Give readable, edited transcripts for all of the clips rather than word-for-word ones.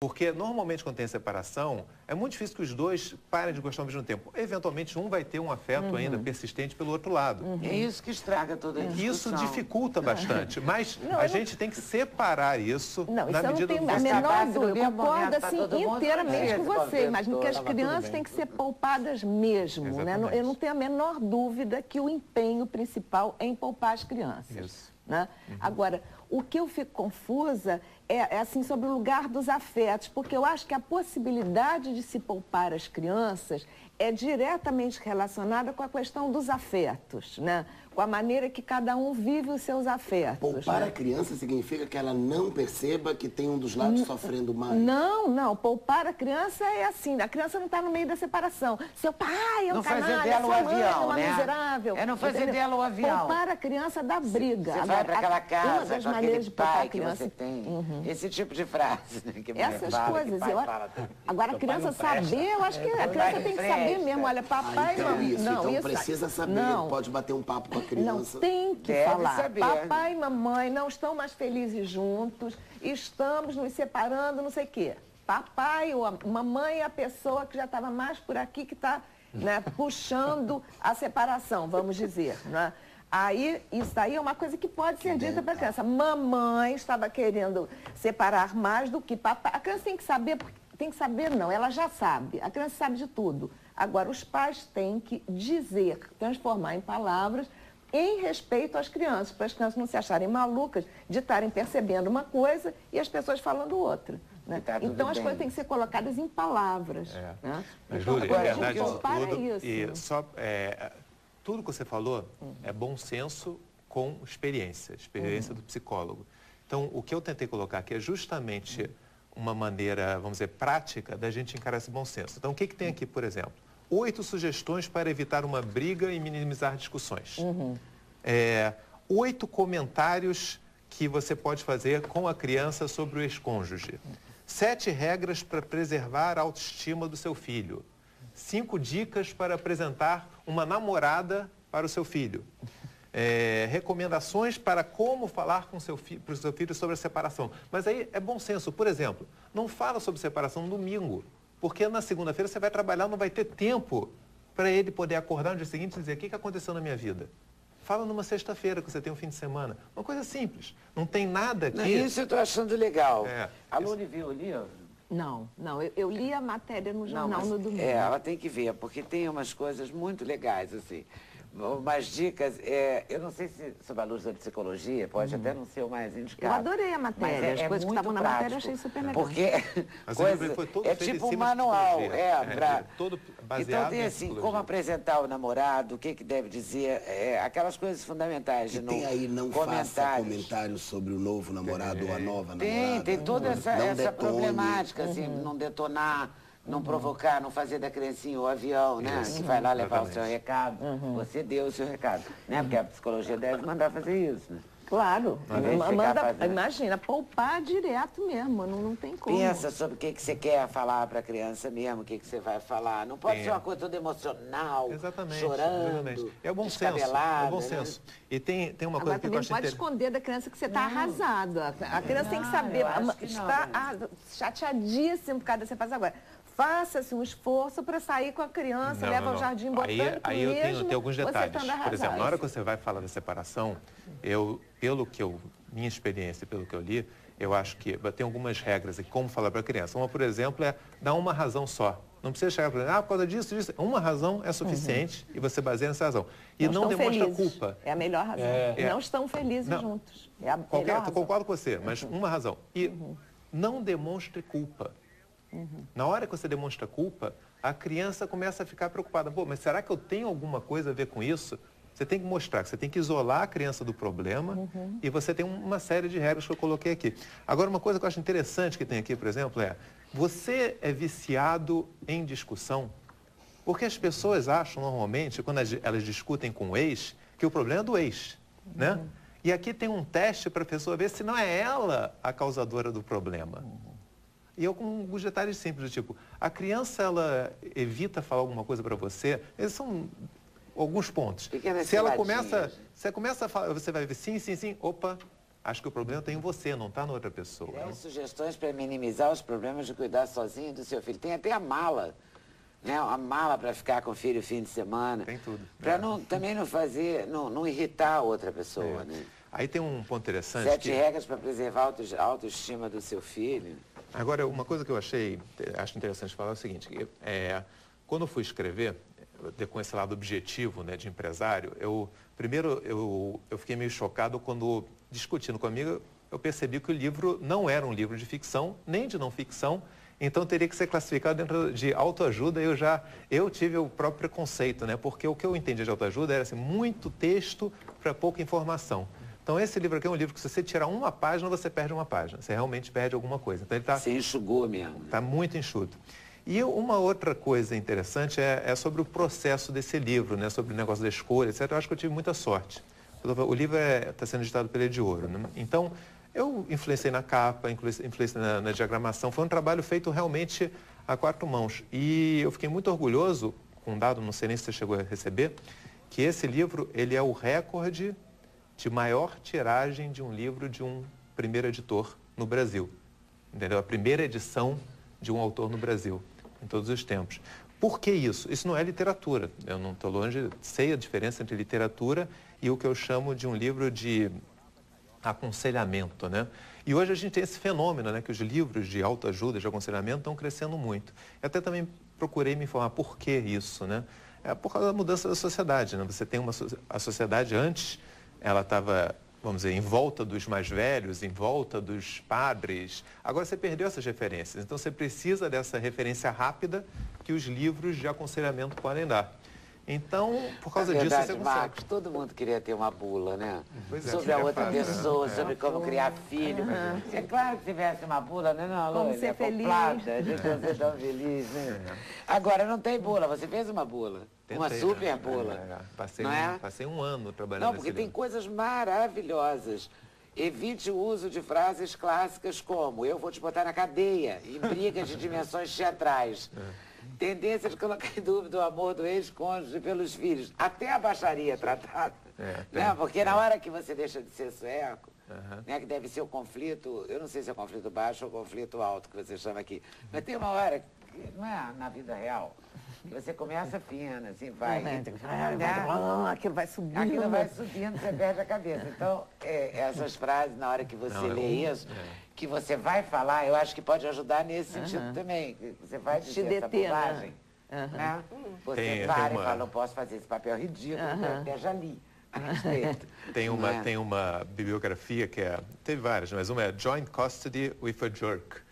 Porque, normalmente, quando tem separação, é muito difícil que os dois parem de gostar ao mesmo tempo. Eventualmente, um vai ter um afeto ainda persistente pelo outro lado. É isso que estraga toda a discussão. Isso dificulta bastante, mas a gente tem que separar isso na medida do possível. A menor dúvida, eu concordo assim, inteiramente com você, mas que as crianças têm que ser poupadas mesmo, né? Eu não tenho a menor dúvida que o empenho principal é em poupar as crianças. Isso. Né? Agora, o que eu fico confusa é assim sobre o lugar dos afetos, porque eu acho que a possibilidade de se poupar as crianças é diretamente relacionada com a questão dos afetos, né? Com a maneira que cada um vive os seus afetos. Poupar a criança significa que ela não perceba que tem um dos lados sofrendo mais? Não. Poupar a criança é assim, a criança não está no meio da separação. Seu pai é um canalha, sua mãe é uma miserável. É não fazer dela o avião. Poupar a criança da briga. Você vai para aquela casa das com maneiras aquele de poupar pai a que criança. você tem. Esse tipo de frase. Né, que essas fala, coisas. Que agora, a criança saber, eu acho que a criança tem que saber mesmo. Olha, papai e mamãe. Então precisa saber, não pode bater um papo com a criança. Não, tem que falar. Saber. Papai e mamãe não estão mais felizes juntos, estamos nos separando, não sei o quê. Papai ou a mamãe é a pessoa que já estava mais por aqui, que está, né, puxando a separação, vamos dizer, né? Aí, isso aí é uma coisa que pode ser dita para a criança. Mamãe estava querendo separar mais do que papai. A criança tem que saber, não, ela já sabe. A criança sabe de tudo. Agora, os pais têm que dizer, transformar em palavras, em respeito às crianças, para as crianças não se acharem malucas de estarem percebendo uma coisa e as pessoas falando outra. Né? Então, as coisas têm que ser colocadas em palavras. Né? Mas, então, Júlia, agora, verdade, tudo, isso. E só, tudo que você falou é bom senso com experiência do psicólogo. Então, o que eu tentei colocar aqui é justamente uma maneira, vamos dizer, prática da gente encarar esse bom senso. Então, o que tem aqui, por exemplo? 8 sugestões para evitar uma briga e minimizar discussões. 8 comentários que você pode fazer com a criança sobre o ex-cônjuge. 7 regras para preservar a autoestima do seu filho. 5 dicas para apresentar uma namorada para o seu filho. Recomendações para como falar com para o seu filho sobre a separação. Mas aí é bom senso. Por exemplo, não fala sobre separação no domingo. Porque na segunda-feira você vai trabalhar, não vai ter tempo para ele poder acordar no dia seguinte e dizer: o que aconteceu na minha vida? Fala numa sexta-feira, que você tem um fim de semana. Uma coisa simples. Não tem nada aqui. Não, isso eu estou achando legal. A Lune viu o livro? Não. Eu li a matéria no jornal no domingo. Ela tem que ver, porque tem umas coisas muito legais, assim. Umas dicas, eu não sei se sob a luz da psicologia, pode até não ser o mais indicado. Eu adorei a matéria, as coisas que estavam na matéria eu achei super legal. Porque é tipo um manual, todo baseado então tem assim, como apresentar o namorado, o que deve dizer, aquelas coisas fundamentais. E tem aí, não faça comentários sobre o novo namorado ou a nova namorada. Tem toda essa problemática, assim, não detonar. Não provocar, não fazer da criancinha o avião, né? Que vai lá levar o seu recado. Você deu o seu recado, né? Porque a psicologia deve mandar fazer isso, né? Claro. Imagina, poupar direto mesmo, não tem como. Pensa sobre o que você quer falar para a criança mesmo, o que você vai falar. Não pode ser uma coisa toda emocional, chorando, é o bom senso. É o bom senso. Né? E tem uma coisa que eu acho pode esconder da criança que você está arrasado. A criança tem que saber, está chateadíssimo por causa da separação. Agora, faça-se um esforço para sair com a criança, leva ao jardim botânico aí eu tenho alguns detalhes. Por exemplo, na hora que você vai falar da separação, minha experiência, pelo que eu li, eu acho que tem algumas regras aqui, como falar para a criança. Uma, por exemplo, é dar uma razão só. Não precisa chegar para ela, por causa disso. Uma razão é suficiente e você baseia nessa razão. E não demonstra culpa. É a melhor razão. Não estão felizes juntos. É a melhor razão. Concordo com você, mas uma razão. E não demonstre culpa. Na hora que você demonstra culpa, a criança começa a ficar preocupada. Pô, mas será que eu tenho alguma coisa a ver com isso? Você tem que mostrar, que você tem que isolar a criança do problema e você tem uma série de regras que eu coloquei aqui. Agora, uma coisa que eu acho interessante que tem aqui, por exemplo, você é viciado em discussão? Porque as pessoas acham, normalmente, quando elas discutem com o ex, que o problema é do ex, né? E aqui tem um teste para a pessoa ver se não é ela a causadora do problema. E eu com alguns detalhes simples, tipo, a criança, ela evita falar alguma coisa para você, esses são alguns pontos. Se ela começa a falar, você vai ver sim, opa, acho que o problema tem em você, não está na outra pessoa. Tem sugestões para minimizar os problemas de cuidar sozinho do seu filho. Tem até a mala, né? A mala para ficar com o filho fim de semana. Tem tudo. Para também não fazer, não irritar a outra pessoa, né? Aí tem um ponto interessante. 7 regras para preservar a autoestima do seu filho. Agora, uma coisa que eu acho interessante falar é o seguinte, quando eu fui escrever, com esse lado objetivo, né, de empresário, primeiro eu fiquei meio chocado quando, discutindo comigo, eu percebi que o livro não era um livro de ficção, nem de não ficção, então teria que ser classificado dentro de autoajuda. Eu tive o próprio preconceito, né, porque o que eu entendia de autoajuda era assim, muito texto para pouca informação. Então, esse livro aqui é um livro que, se você tirar uma página, você perde uma página. Você realmente perde alguma coisa. Então, ele você enxugou mesmo. Está muito enxuto. E uma outra coisa interessante é sobre o processo desse livro, né? Sobre o negócio da escolha, etc. Eu acho que eu tive muita sorte. O livro está sendo editado pela Ediouro, né? Então, eu influenciei na capa, influenciei na diagramação. Foi um trabalho feito realmente a 4 mãos. E eu fiquei muito orgulhoso, com um dado, não sei nem se você chegou a receber, que esse livro ele é o recorde de maior tiragem de um livro de um primeiro editor no Brasil. Entendeu? A primeira edição de um autor no Brasil, em todos os tempos. Por que isso? Isso não é literatura. Eu não estou longe, sei a diferença entre literatura e o que eu chamo de um livro de aconselhamento, né? E hoje a gente tem esse fenômeno, né, que os livros de autoajuda, de aconselhamento, estão crescendo muito. Eu até também procurei me informar por que isso, né? É por causa da mudança da sociedade, né? Você tem a sociedade antes, ela estava, vamos dizer, em volta dos mais velhos, em volta dos padres. Agora você perdeu essas referências. Então você precisa dessa referência rápida que os livros de aconselhamento podem dar. Então, por causa disso, você consegue. Marcos, todo mundo queria ter uma bula, né? Pois é, sobre a outra pessoa, sobre como criar filho. É claro que tivesse uma bula, né? Não, como ser feliz. A gente ia ser tão feliz, né? Agora, não tem bula. Você fez uma bula. Tentei, uma super bula. Passei um ano trabalhando. Não, porque tem coisas maravilhosas. Evite o uso de frases clássicas como eu vou te botar na cadeia, em brigas de dimensões teatrais. Tendência de colocar em dúvida o amor do ex-cônjuge pelos filhos. Até a baixaria tratada. Né? Porque na hora que você deixa de ser sueco, né, que deve ser o conflito, eu não sei se é o conflito baixo ou o conflito alto que você chama aqui, mas tem uma hora, que não é na vida real, que você começa fino, assim, vai. Aquilo vai subindo. Aquilo vai subindo, você perde a cabeça. Então, essas frases, na hora que você lê isso, que você vai falar, eu acho que pode ajudar nesse sentido também. Você vai dizer essa bobagem, né? Você para e fala, não posso fazer esse papel ridículo, até já li. Tem uma bibliografia que teve várias, mas uma é Joint Custody with a Jerk.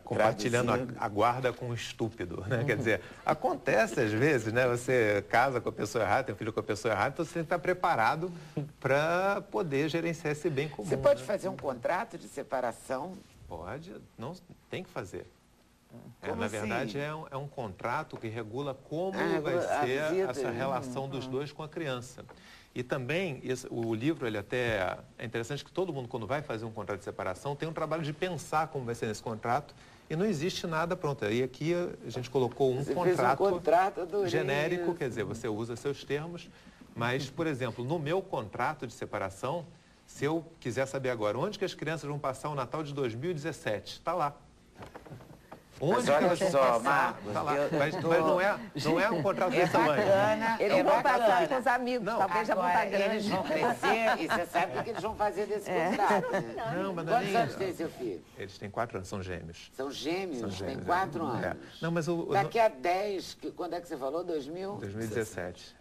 Compartilhando a guarda com o estúpido, né? Quer dizer, acontece às vezes, né? Você casa com a pessoa errada, tem um filho com a pessoa errada, então você tem que estar preparado para poder gerenciar esse bem comum. Você pode fazer um contrato de separação? Pode, não tem que fazer. Na verdade, é um contrato que regula como vai ser essa relação dos dois com a criança. E também, o livro, ele até é interessante que todo mundo, quando vai fazer um contrato de separação, tem um trabalho de pensar como vai ser nesse contrato, e não existe nada pronto. E aqui a gente colocou um contrato genérico, quer dizer, você usa seus termos, mas, por exemplo, no meu contrato de separação, se eu quiser saber agora onde que as crianças vão passar o Natal de 2017, está lá. Onde olha só, Marcos, mas não é um contrato desse tamanho. Eles vão passar com os amigos, talvez já vão estar grandes. Eles vão crescer e você sabe o que eles vão fazer desse contrato. Não, mas quantos anos tem seu filho? Eles têm 4 anos, são gêmeos. São gêmeos, têm 4 anos. Não, mas daqui a 10, quando é que você falou? 2017.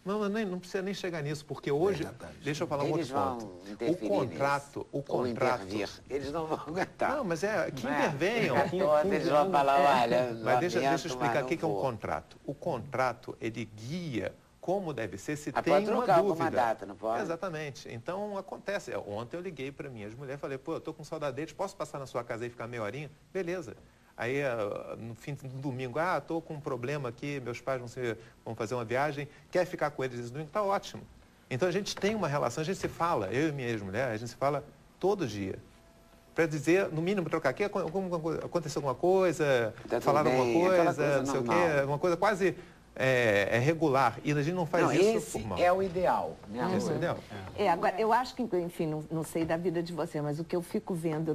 Não precisa nem chegar nisso, porque hoje, deixa eu falar um outro ponto. O contrato... Eles não vão aguentar. Não, mas que intervenham. Eles vão falar, olha... Mas deixa eu explicar o que é um contrato. O contrato, ele guia como deve ser se tem uma dúvida. Uma data, não pode? Exatamente. Então, acontece. Ontem eu liguei para minhas mulheres e falei, eu tô com saudade deles, posso passar na sua casa e ficar meia horinha? Beleza. Aí, no fim do domingo, tô com um problema aqui, meus pais vão fazer uma viagem, quer ficar com eles esse domingo? Tá ótimo. Então, a gente tem uma relação, a gente se fala, eu e minha ex-mulher, a gente se fala todo dia. Para dizer, no mínimo, trocar aqui, aconteceu alguma coisa, falaram alguma coisa, não sei o quê, uma coisa quase regular e a gente não faz isso esse por mal. é o ideal, né? Esse é o ideal. Agora, eu acho que, enfim, não sei da vida de você, mas o que eu fico vendo